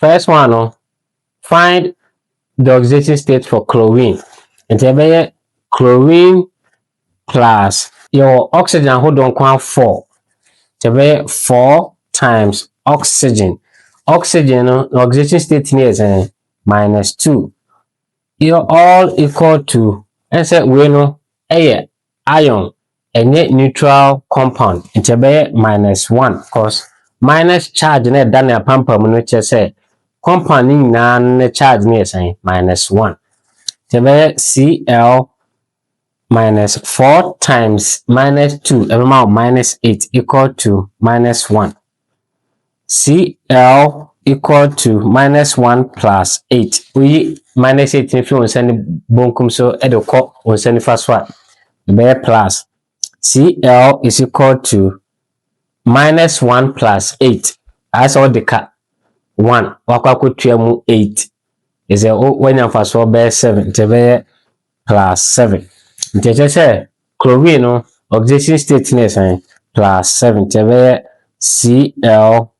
First one, no, find the oxidation state for chlorine. And chlorine plus your oxygen hold on 4. 4 times oxygen. Oxygen, no, oxidation state is -2. You're all equal to, and say we know iron and neutral compound. It's -1 because minus charge na done a pamper when say compound in charge near saying -1. Cl minus 4 times -2 -8 equal to -1. Cl equal to -1 plus 8. We -8 if you send bonkum so edoko on send first one. Plus Cl is equal to -1 plus 8. As all the cat 1 wakwa 8 is a when you first bear 7 plus 7. Say chlorine no oxidation state plus 7 Cl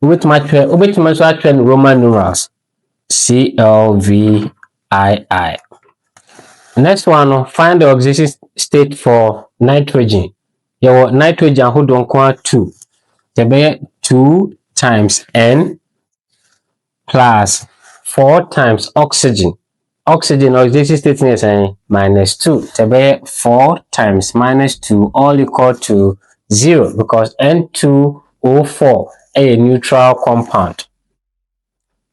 with my Roman numerals ClVii. Next one, find the oxidation state for nitrogen. Your nitrogen hold on 2. 2 times N plus 4 times oxygen. Oxygen oxidation state is -2. 4 times -2 all equal to 0 because N₂O₄ a neutral compound.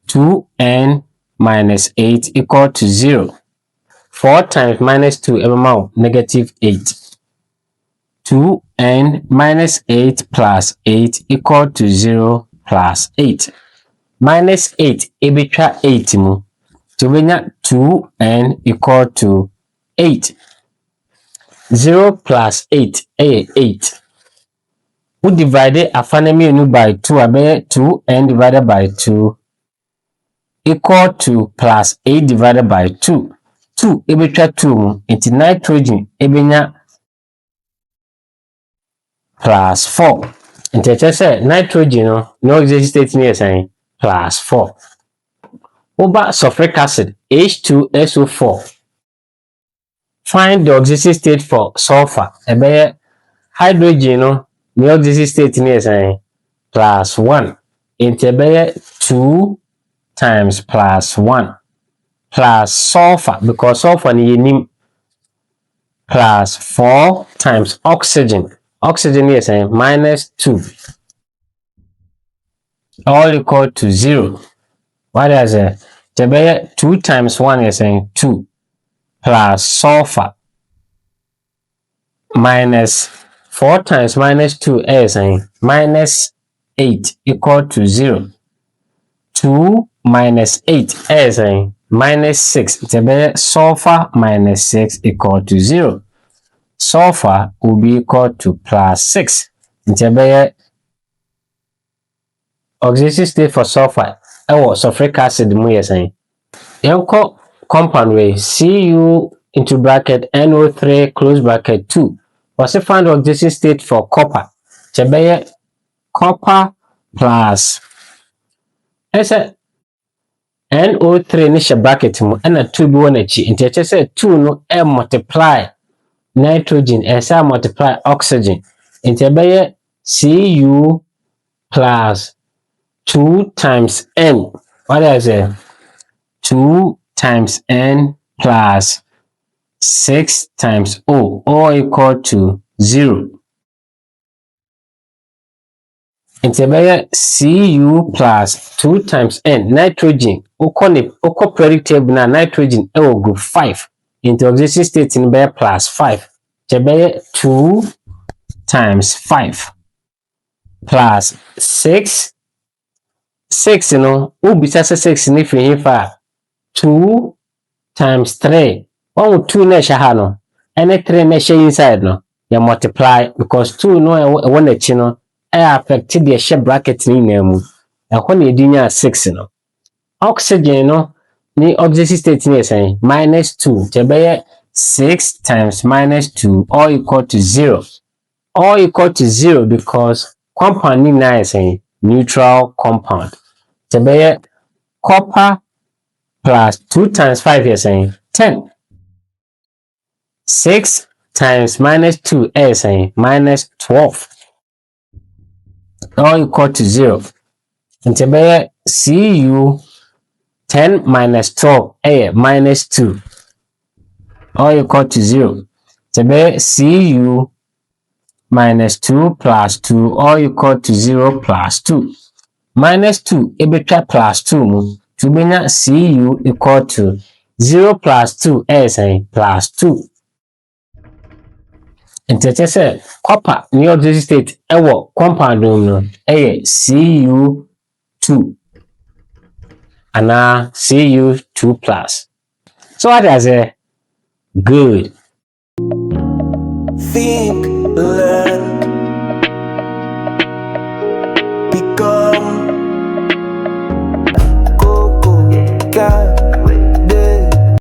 2N minus 8 equal to 0. 4 times -2 -8. 2N minus 8 plus 8 equal to 0 plus 8. -8 ebitwa 8 mu. So we have 2N equal to 8. 0 plus 8 8. We divide afanemi by 2 abe 2N divided by 2 equal to plus 8 divided by 2. 2 ebitwa 2 mu into nitrogen ebenya plus 4. Into say nitrogen no oxidation state near saying plus 4. Over sulfuric acid H₂SO₄. Find the oxidation state for sulfur. Ebe hydrogen no the oxidation state near saying plus 1. Into 2 times plus 1 plus sulfur because sulfur ni plus 4 times oxygen. Oxygen is saying -2. All equal to 0. What is it? 2 times 1 is saying 2 plus sulfur minus 4 times -2 is saying -8 equal to 0. 2 minus 8 is saying -6. Sulfur minus 6 equal to 0. Sulfur will be equal to plus 6. Oxidation state for sulfur. Sulfuric acid mu yes saying. Yanko compound way Cu into bracket NO3 close bracket 2. Was a find oxidation state for copper. Copper plus NO3 ni bracket mu and 2 bi won achi. Inte say 2 no multiply nitrogen multiply oxygen. Inte Cu plus 2 times N. What is it? 2 times N plus 6 times O, all equal to 0. It's Cu plus 2 times N. Nitrogen, oko predictable na nitrogen group 5. Into oxidation state in plus 5. 2 times 5 plus 6. 6 ubisa 6 ni fi fa 2 times 3. 2 na sha no and 3 na sha inside no ya multiply because 2 no e na chi no affect the share bracket ni na mu e ho na edinya 6 no. Oxygen no ni oxidation state ni say -2. 6 times -2 all equal to 0. All equal to 0 because compound ni na say neutral compound. copper plus 2 times 5 is 10. 6 times minus 2 is minus 12. All equal to 0. Nti be Cu 10 minus 12 minus 2. All equal to 0. Nti be Cu minus 2 plus 2 all equal to 0 plus 2. Minus 2 ebetwa plus 2 mu. To benya Cu equal to 0 plus 2 is plus 2. Nti say copper ni oxidation state ewo compound no Cu2 ana Cu2 plus. So what is it? Good. Think, learn, become CokoChem.